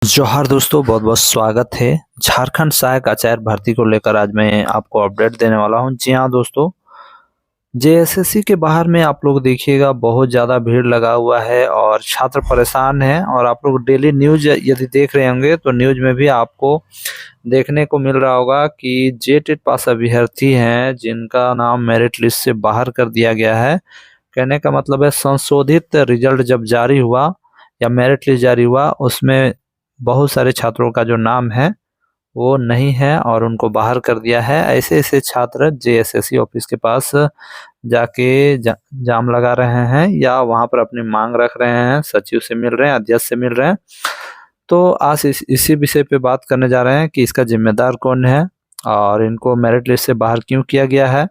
जोहार दोस्तों, बहुत बहुत स्वागत है। झारखंड सहायक आचार्य भर्ती को लेकर आज मैं आपको अपडेट देने वाला हूं। जी हां दोस्तों, जेएसएससी के बाहर में आप लोग देखिएगा बहुत ज़्यादा भीड़ लगा हुआ है और छात्र परेशान हैं। और आप लोग डेली न्यूज़ यदि देख रहे होंगे तो न्यूज़ में भी आपको देखने को मिल रहा होगा कि जेटेट पास अभ्यर्थी हैं जिनका नाम मेरिट लिस्ट से बाहर कर दिया गया है। कहने का मतलब है संशोधित रिजल्ट जब जारी हुआ या मेरिट लिस्ट जारी हुआ, उसमें बहुत सारे छात्रों का जो नाम है वो नहीं है और उनको बाहर कर दिया है। ऐसे ऐसे छात्र जेएसएससी ऑफिस के पास जाके जाम लगा रहे हैं या वहां पर अपनी मांग रख रहे हैं, सचिव से मिल रहे हैं, अध्यक्ष से मिल रहे हैं। तो आज इसी विषय पे बात करने जा रहे हैं कि इसका जिम्मेदार कौन है और इनको मेरिट लिस्ट से बाहर क्यों किया गया है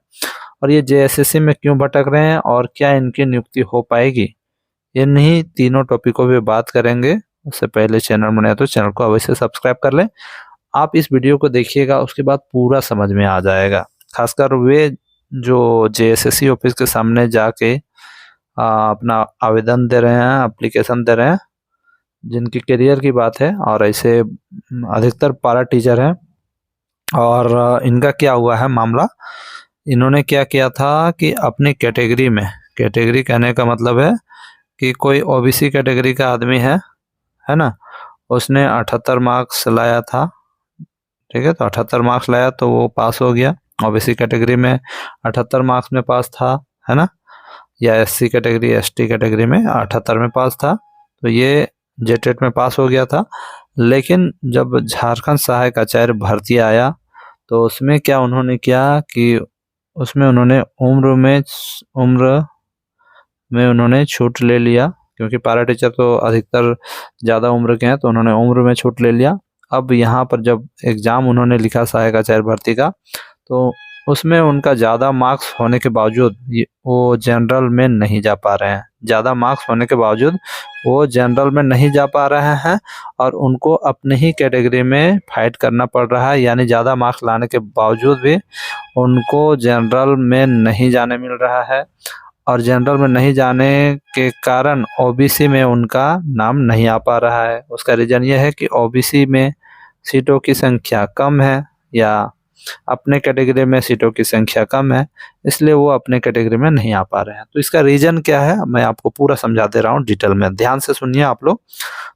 और ये जेएसएससी में क्यों भटक रहे हैं और क्या इनकी नियुक्ति हो पाएगी। इन्हीं तीनों टॉपिकों पे बात करेंगे। उससे पहले चैनल बने तो चैनल को अवश्य सब्सक्राइब कर लें। आप इस वीडियो को देखिएगा, उसके बाद पूरा समझ में आ जाएगा। खासकर वे जो जेएसएससी ऑफिस के सामने जाके अपना आवेदन दे रहे हैं, एप्लीकेशन दे रहे हैं, जिनकी करियर की बात है और ऐसे अधिकतर पारा टीचर हैं। और इनका क्या हुआ है मामला, इन्होंने क्या किया था कि अपनी कैटेगरी में, कैटेगरी कहने का मतलब है कि कोई ओबीसी कैटेगरी का आदमी है ना, उसने 78 मार्क्स लाया था। ठीक है, तो 78 मार्क्स लाया तो वो पास हो गया। ओबीसी कैटेगरी में 78 मार्क्स में पास था, है ना, या एससी कैटेगरी एसटी कैटेगरी में 78 में पास था, तो ये जेटेट में पास हो गया था। लेकिन जब झारखंड सहायक आचार्य भर्ती आया तो उसमें क्या उन्होंने किया कि उसमें उन्होंने उम्र में उन्होंने छूट ले लिया, क्योंकि पारा टीचर तो अधिकतर ज़्यादा उम्र के हैं, तो उन्होंने उम्र में छूट ले लिया। अब यहाँ पर जब एग्ज़ाम उन्होंने लिखा सहायक आचार्य भर्ती का, तो उसमें उनका ज़्यादा मार्क्स होने के बावजूद वो जनरल में नहीं जा पा रहे हैं। ज़्यादा मार्क्स होने के बावजूद वो जनरल में नहीं जा पा रहे हैं और उनको अपने ही कैटेगरी में फाइट करना पड़ रहा है। यानी ज़्यादा मार्क्स लाने के बावजूद भी उनको जनरल में नहीं जाने मिल रहा है और जनरल में नहीं जाने के कारण ओबीसी में उनका नाम नहीं आ पा रहा है। उसका रीज़न ये है कि ओबीसी में सीटों की संख्या कम है या अपने कैटेगरी में सीटों की संख्या कम है, इसलिए वो अपने कैटेगरी में नहीं आ पा रहे हैं। तो इसका रीज़न क्या है मैं आपको पूरा समझा दे रहा हूँ डिटेल में। ध्यान से सुनिए आप लोग,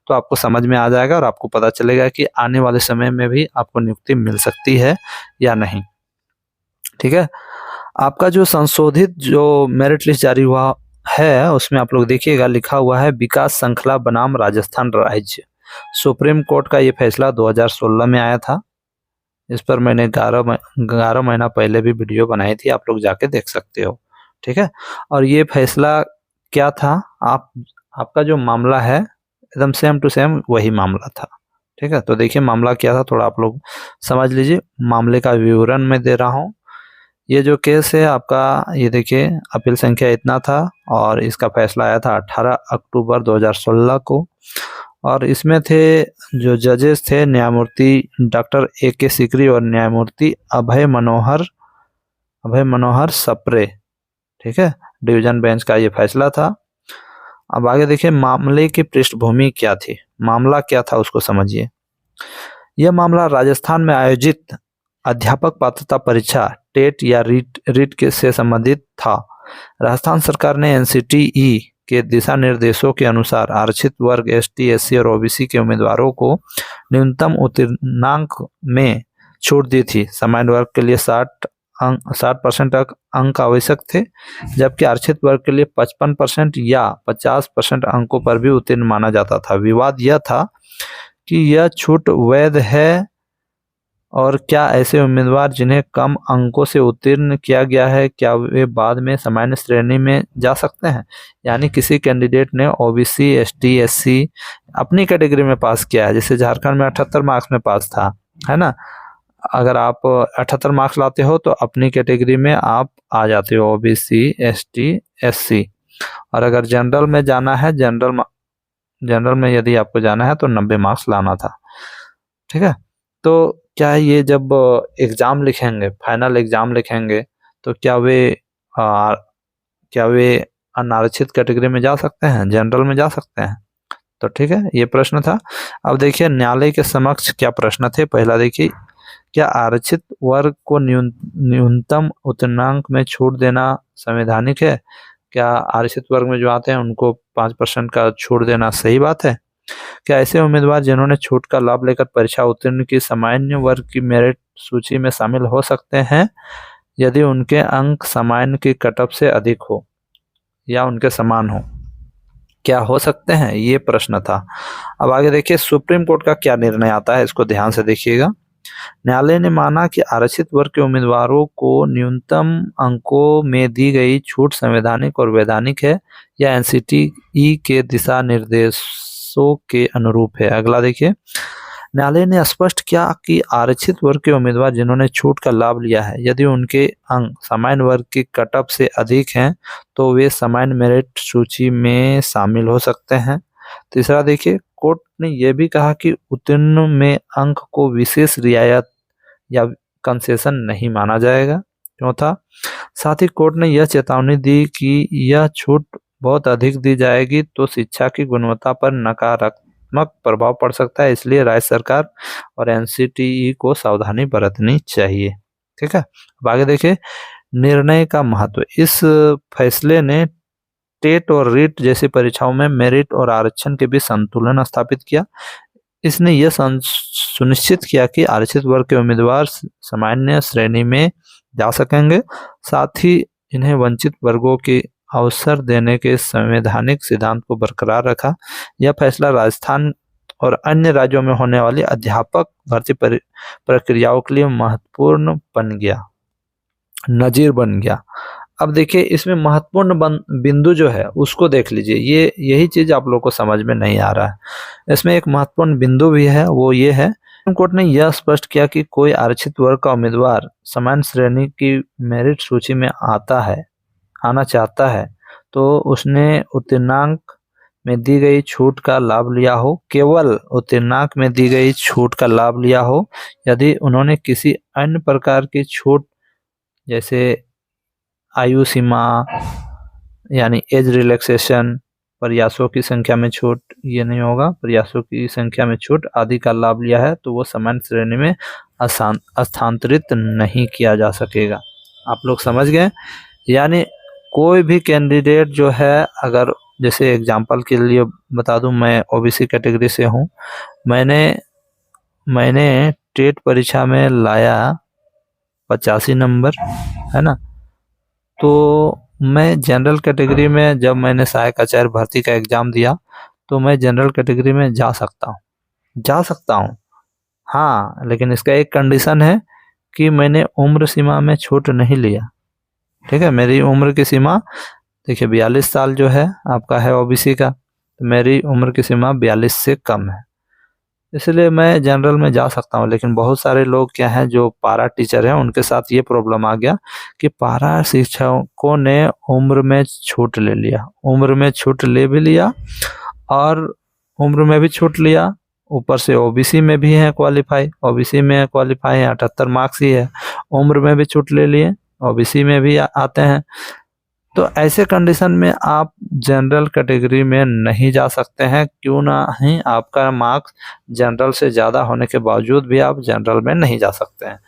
तो आपको समझ में आ जाएगा और आपको पता चलेगा कि आने वाले समय में भी आपको नियुक्ति मिल सकती है या नहीं। ठीक है, आपका जो संशोधित जो मेरिट लिस्ट जारी हुआ है उसमें आप लोग देखिएगा लिखा हुआ है विकास श्रृंखला बनाम राजस्थान राज्य। सुप्रीम कोर्ट का ये फैसला 2016 में आया था। इस पर मैंने 11 महीना पहले भी वीडियो बनाई थी, आप लोग जाके देख सकते हो। ठीक है, और ये फैसला क्या था, आपका जो मामला है एकदम सेम टू सेम वही मामला था। ठीक है, तो देखिए मामला क्या था, थोड़ा आप लोग समझ लीजिए। मामले का विवरण मैं दे रहा हूँ। ये जो केस है आपका, ये देखिए अपील संख्या इतना था और इसका फैसला आया था 18 अक्टूबर 2016 को। और इसमें थे जो जजेस थे न्यायमूर्ति डॉक्टर AK सीकरी और न्यायमूर्ति अभय मनोहर सप्रे। ठीक है, डिवीजन बेंच का ये फैसला था। अब आगे देखिए मामले की पृष्ठभूमि क्या थी, मामला क्या था उसको समझिए। यह मामला राजस्थान में आयोजित अध्यापक पात्रता परीक्षा टेट या रीट के से संबंधित था। राजस्थान सरकार ने एनसीटीई के दिशा निर्देशों के अनुसार आरक्षित वर्ग एसटी एससी और ओबीसी के उम्मीदवारों को न्यूनतम उत्तीर्णांक में छूट दी थी। सामान्य वर्ग के लिए 60% अंक आवश्यक थे, जबकि आरक्षित वर्ग के लिए 55% या 50% अंकों पर भी उत्तीर्ण माना जाता था। विवाद यह था कि यह छूट वैध है और क्या ऐसे उम्मीदवार जिन्हें कम अंकों से उत्तीर्ण किया गया है, क्या वे बाद में सामान्य श्रेणी में जा सकते हैं। यानी किसी कैंडिडेट ने ओबीसी एसटी एससी अपनी कैटेगरी में पास किया है, जैसे झारखंड में 78 मार्क्स में पास था, है ना। अगर आप 78 मार्क्स लाते हो तो अपनी कैटेगरी में आप आ जाते हो, ओबीसी एसटी एससी। और अगर जनरल में जाना है, जनरल में यदि आपको जाना है तो 90 मार्क्स लाना था। ठीक है, तो क्या ये जब एग्ज़ाम लिखेंगे, फाइनल एग्ज़ाम लिखेंगे, तो क्या वे अनारक्षित कैटेगरी में जा सकते हैं, जनरल में जा सकते हैं। तो ठीक है, ये प्रश्न था। अब देखिए न्यायालय के समक्ष क्या प्रश्न थे। पहला देखिए, क्या आरक्षित वर्ग को न्यूनतम उत्तीर्णांक में छूट देना संवैधानिक है? क्या आरक्षित वर्ग में जो आते हैं उनको 5% का छूट देना सही बात है? क्या ऐसे उम्मीदवार जिन्होंने छूट का लाभ लेकर परीक्षा उत्तीर्ण की सामान्य वर्ग की मेरिट सूची में शामिल हो सकते हैं यदि उनके अंक सामान्य की कट ऑफ से अधिक हो या उनके समान हो? क्या हो सकते हैं, ये प्रश्न था। अब आगे देखिए सुप्रीम कोर्ट का क्या निर्णय आता है, इसको ध्यान से देखिएगा। न्यायालय ने माना कि आरक्षित वर्ग के उम्मीदवारों को न्यूनतम अंकों में दी गई छूट संवैधानिक और वैधानिक है या एनसीटीई के दिशा निर्देशों के अनुरूप है। अगला देखिए, न्यायालय ने स्पष्ट किया कि आरक्षित वर्ग के उम्मीदवार जिन्होंने छूट का लाभ लिया है यदि उनके अंक सामान्य वर्ग की कट ऑफ से अधिक हैं तो वे सामान्य मेरिट सूची में शामिल हो सकते हैं। तीसरा देखिए, कोर्ट ने यह भी कहा कि उत्तीर्ण में अंक को विशेष रियायत या कंसेशन नहीं माना जाएगा। चौथा, साथ ही कोर्ट ने यह चेतावनी दी कि यह छूट बहुत अधिक दी जाएगी तो शिक्षा की गुणवत्ता पर नकारात्मक प्रभाव पड़ सकता है, इसलिए राज्य सरकार और एनसीटीई को सावधानी बरतनी चाहिए। ठीक है, अब आगे देखिए निर्णय का महत्व। इस फैसले ने टेट और रीट जैसी परीक्षाओं में मेरिट और आरक्षण के बीच संतुलन स्थापित किया। इसने यह सुनिश्चित किया कि आरक्षित वर्ग के उम्मीदवार सामान्य श्रेणी में जा सकेंगे, साथ ही इन्हें वंचित वर्गों के अवसर देने के संवैधानिक सिद्धांत को बरकरार रखा। यह फैसला राजस्थान और अन्य राज्यों में होने वाली अध्यापक भर्ती प्रक्रियाओं के लिए महत्वपूर्ण बन गया, नजीर बन गया। अब देखिए इसमें महत्वपूर्ण बिंदु जो है उसको देख लीजिए, यही चीज आप लोग को समझ में नहीं आ रहा है। इसमें एक महत्वपूर्ण बिंदु भी है, वो ये है सुप्रीम कोर्ट ने यह स्पष्ट किया कि कोई आरक्षित वर्ग का उम्मीदवार समान श्रेणी की मेरिट सूची में आना चाहता है तो उसने उत्तीर्णांक में दी गई छूट का लाभ लिया हो, केवल उत्तीर्णांक में दी गई छूट का लाभ लिया हो। यदि उन्होंने किसी अन्य प्रकार की छूट जैसे आयु सीमा यानी एज रिलैक्सेशन, प्रयासों की संख्या में छूट, ये नहीं होगा, प्रयासों की संख्या में छूट आदि का लाभ लिया है तो वो समान श्रेणी में स्थानांतरित नहीं किया जा सकेगा। आप लोग समझ गए? यानी कोई भी कैंडिडेट जो है, अगर जैसे एग्जांपल के लिए बता दूं, मैं ओबीसी कैटेगरी से हूं, मैंने टेट परीक्षा में लाया 85 नंबर, है ना, तो मैं जनरल कैटेगरी में जब मैंने सहायक आचार्य भर्ती का एग्जाम दिया तो मैं जनरल कैटेगरी में जा सकता हूँ। हाँ, लेकिन इसका एक कंडीशन है कि मैंने उम्र सीमा में छूट नहीं लिया। ठीक है, मेरी उम्र की सीमा देखिए 42 साल जो है आपका है ओबीसी का, तो मेरी उम्र की सीमा 42 से कम है, इसलिए मैं जनरल में जा सकता हूँ। लेकिन बहुत सारे लोग क्या हैं जो पारा टीचर हैं, उनके साथ ये प्रॉब्लम आ गया कि पारा शिक्षकों ने उम्र में छूट ले लिया, उम्र में छूट ले भी लिया और उम्र में भी छूट लिया, ऊपर से ओबीसी में भी है क्वालिफाई, ओबीसी में क्वालिफाई है 78 मार्क्स ही है, उम्र में भी छूट ले लिए, ओबीसी में भी आते हैं। तो ऐसे कंडीशन में आप जनरल कैटेगरी में नहीं जा सकते हैं, क्यों ना ही आपका मार्क्स जनरल से ज़्यादा होने के बावजूद भी आप जनरल में नहीं जा सकते हैं।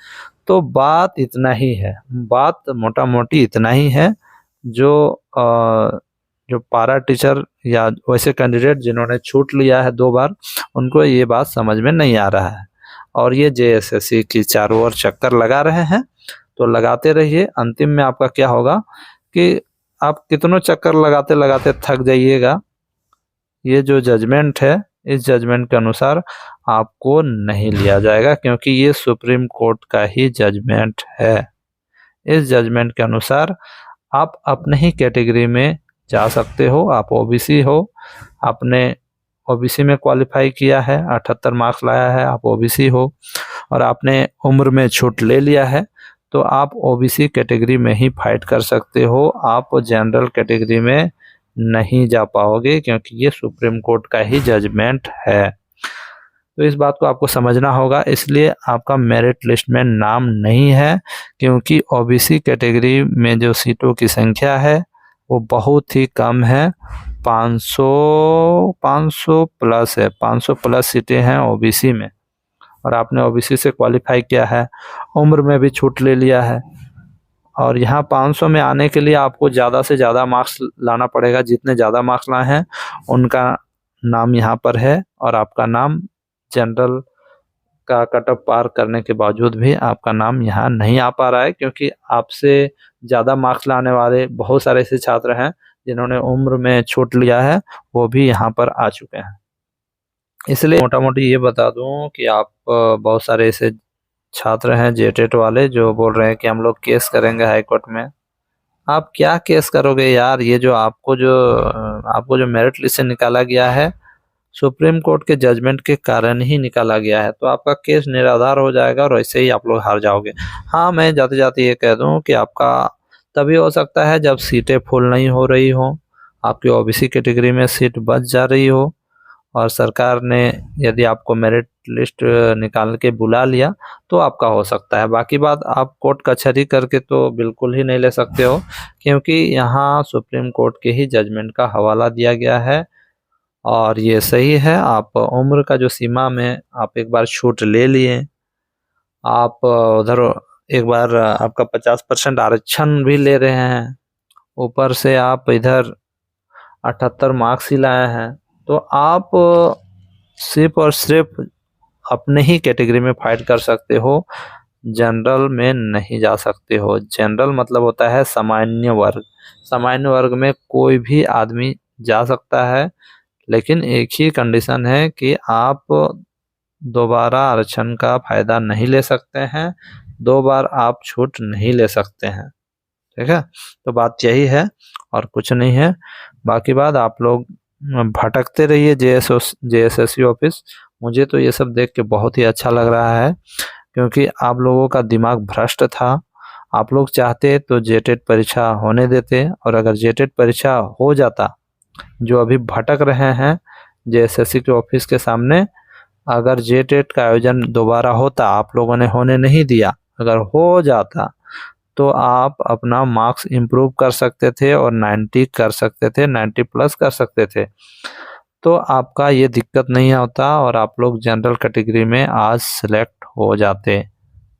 तो बात इतना ही है, बात मोटा मोटी इतना ही है। जो पारा टीचर या वैसे कैंडिडेट जिन्होंने छूट लिया है 2 बार, उनको ये बात समझ में नहीं आ रहा है और ये जेएसएससी की चारों ओर चक्कर लगा रहे हैं। तो लगाते रहिए, अंतिम में आपका क्या होगा कि आप कितनों चक्कर लगाते लगाते थक जाइएगा। ये जो जजमेंट है, इस जजमेंट के अनुसार आपको नहीं लिया जाएगा, क्योंकि ये सुप्रीम कोर्ट का ही जजमेंट है। इस जजमेंट के अनुसार आप अपने ही कैटेगरी में जा सकते हो। आप ओबीसी हो, आपने ओबीसी में क्वालिफाई किया है, 78 मार्क्स लाया है, आप ओबीसी हो और आपने उम्र में छूट ले लिया है, तो आप ओबीसी कैटेगरी में ही फाइट कर सकते हो। आप जनरल कैटेगरी में नहीं जा पाओगे, क्योंकि ये सुप्रीम कोर्ट का ही जजमेंट है। तो इस बात को आपको समझना होगा, इसलिए आपका मेरिट लिस्ट में नाम नहीं है, क्योंकि ओबीसी कैटेगरी में जो सीटों की संख्या है वो बहुत ही कम है 500 प्लस है, 500 प्लस सीटें हैं ओबीसी में, और आपने ओबीसी से क्वालिफाई किया है, उम्र में भी छूट ले लिया है, और यहाँ 500 में आने के लिए आपको ज़्यादा से ज़्यादा मार्क्स लाना पड़ेगा। जितने ज़्यादा मार्क्स लाए हैं उनका नाम यहाँ पर है, और आपका नाम जनरल का कट ऑफ पार करने के बावजूद भी आपका नाम यहाँ नहीं आ पा रहा है, क्योंकि आपसे ज़्यादा मार्क्स लाने वाले बहुत सारे ऐसे छात्र हैं जिन्होंने उम्र में छूट लिया है, वो भी यहाँ पर आ चुके हैं। इसलिए मोटा मोटी ये बता दूं कि आप बहुत सारे ऐसे छात्र हैं जेटेट वाले जो बोल रहे हैं कि हम लोग केस करेंगे हाई कोर्ट में। आप क्या केस करोगे यार? ये जो आपको जो मेरिट लिस्ट से निकाला गया है, सुप्रीम कोर्ट के जजमेंट के कारण ही निकाला गया है, तो आपका केस निराधार हो जाएगा और ऐसे ही आप लोग हार जाओगे। हाँ, मैं जाते जाते ये कह दूं कि आपका तभी हो सकता है जब सीटें फुल नहीं हो रही हो, आपकी ओबीसी कैटेगरी में सीट बच जा रही हो, और सरकार ने यदि आपको मेरिट लिस्ट निकाल के बुला लिया तो आपका हो सकता है। बाकी बात आप कोर्ट कचहरी करके तो बिल्कुल ही नहीं ले सकते हो, क्योंकि यहाँ सुप्रीम कोर्ट के ही जजमेंट का हवाला दिया गया है, और ये सही है। आप उम्र का जो सीमा में आप एक बार छूट ले लिए, आप उधर एक बार आपका 50% आरक्षण भी ले रहे हैं, ऊपर से आप इधर 78 मार्क्स ही लाए हैं, तो आप सिर्फ और सिर्फ अपने ही कैटेगरी में फाइट कर सकते हो, जनरल में नहीं जा सकते हो। जनरल मतलब होता है सामान्य वर्ग। सामान्य वर्ग में कोई भी आदमी जा सकता है, लेकिन एक ही कंडीशन है कि आप दोबारा आरक्षण का फायदा नहीं ले सकते हैं, 2 बार आप छूट नहीं ले सकते हैं। ठीक है, तो बात यही है और कुछ नहीं है। बाकी बात आप लोग भटकते रहिए जेएसएससी ऑफिस। मुझे तो ये सब देख के बहुत ही अच्छा लग रहा है, क्योंकि आप लोगों का दिमाग भ्रष्ट था। आप लोग चाहते तो जेटेट परीक्षा होने देते, और अगर जेटेट परीक्षा हो जाता, जो अभी भटक रहे हैं जेएसएससी के ऑफिस के सामने, अगर जेटेट का आयोजन दोबारा होता, आप लोगों ने होने नहीं दिया, अगर हो जाता तो आप अपना मार्क्स इम्प्रूव कर सकते थे और 90 कर सकते थे, 90 प्लस कर सकते थे, तो आपका ये दिक्कत नहीं होता और आप लोग जनरल कैटेगरी में आज सिलेक्ट हो जाते।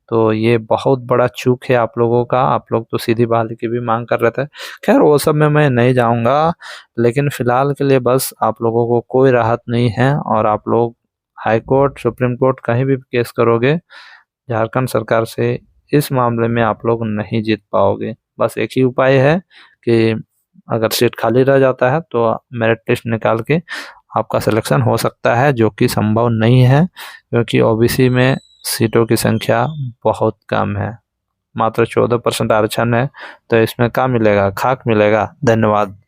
तो ये बहुत बड़ा चूक है आप लोगों का। आप लोग तो सीधी बहाली की भी मांग कर रहे थे। खैर, वो सब में मैं नहीं जाऊंगा, लेकिन फिलहाल के लिए बस आप लोगों को कोई राहत नहीं है, और आप लोग हाई कोर्ट, सुप्रीम कोर्ट कहीं भी केस करोगे, झारखंड सरकार से इस मामले में आप लोग नहीं जीत पाओगे। बस एक ही उपाय है कि अगर सीट खाली रह जाता है तो मेरिट लिस्ट निकाल के आपका सिलेक्शन हो सकता है, जो कि संभव नहीं है, क्योंकि ओबीसी में सीटों की संख्या बहुत कम है, मात्र 14% आरक्षण है, तो इसमें क्या मिलेगा? खाक मिलेगा। धन्यवाद।